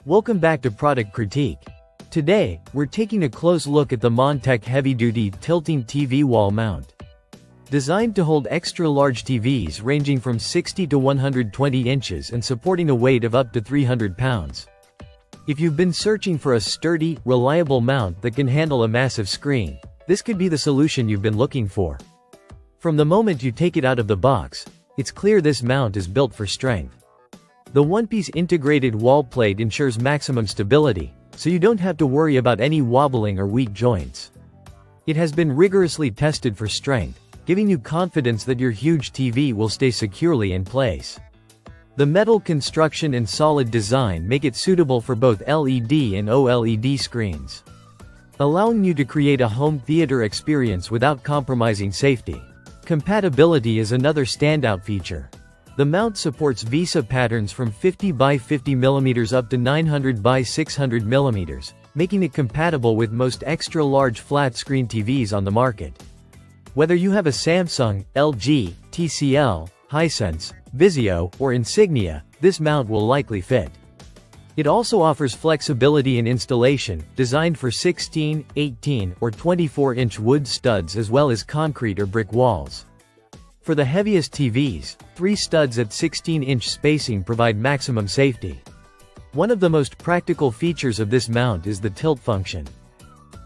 Welcome back to Product Critique. Today, we're taking a close look at the monTEK heavy-duty tilting TV wall mount. Designed to hold extra-large TVs ranging from 60 to 120 inches and supporting a weight of up to 300 pounds. If you've been searching for a sturdy, reliable mount that can handle a massive screen, this could be the solution you've been looking for. From the moment you take it out of the box, it's clear this mount is built for strength. The one-piece integrated wall plate ensures maximum stability, so you don't have to worry about any wobbling or weak joints. It has been rigorously tested for strength, giving you confidence that your huge TV will stay securely in place. The metal construction and solid design make it suitable for both LED and OLED screens, allowing you to create a home theater experience without compromising safety. Compatibility is another standout feature. The mount supports VESA patterns from 50 by 50 mm up to 900 by 600 mm, making it compatible with most extra-large flat-screen TVs on the market. Whether you have a Samsung, LG, TCL, Hisense, Vizio, or Insignia, this mount will likely fit. It also offers flexibility in installation, designed for 16, 18, or 24-inch wood studs as well as concrete or brick walls. For the heaviest TVs, 3 studs at 16-inch spacing provide maximum safety. One of the most practical features of this mount is the tilt function.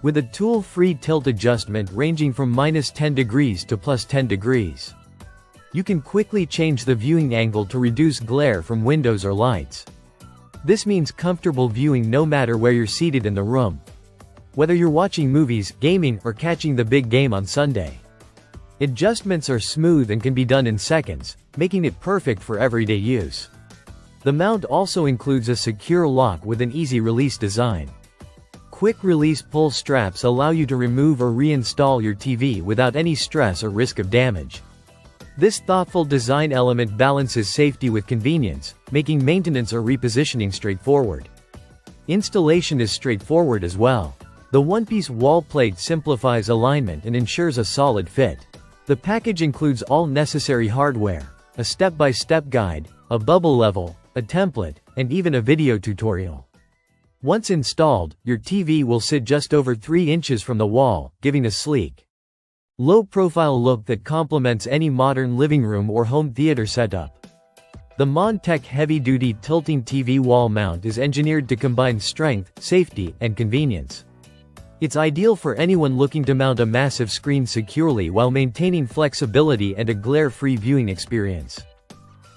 With a tool-free tilt adjustment ranging from -10 degrees to +10 degrees. You can quickly change the viewing angle to reduce glare from windows or lights. This means comfortable viewing no matter where you're seated in the room. Whether you're watching movies, gaming, or catching the big game on Sunday. Adjustments are smooth and can be done in seconds, making it perfect for everyday use. The mount also includes a secure lock with an easy release design. Quick-release pull straps allow you to remove or reinstall your TV without any stress or risk of damage. This thoughtful design element balances safety with convenience, making maintenance or repositioning straightforward. Installation is straightforward as well. The one-piece wall plate simplifies alignment and ensures a solid fit. The package includes all necessary hardware, a step-by-step guide, a bubble level, a template, and even a video tutorial. Once installed, your TV will sit just over 3 inches from the wall, giving a sleek, low-profile look that complements any modern living room or home theater setup. The monTEK heavy-duty tilting TV wall mount is engineered to combine strength, safety, and convenience. It's ideal for anyone looking to mount a massive screen securely while maintaining flexibility and a glare-free viewing experience.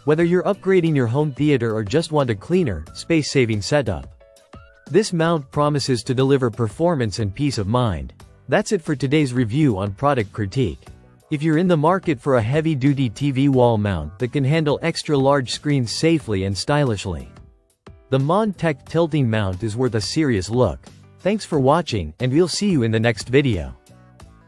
Whether you're upgrading your home theater or just want a cleaner, space-saving setup, this mount promises to deliver performance and peace of mind. That's it for today's review on Product Critique. If you're in the market for a heavy-duty TV wall mount that can handle extra-large screens safely and stylishly, the monTEK tilting mount is worth a serious look. Thanks for watching, and we'll see you in the next video.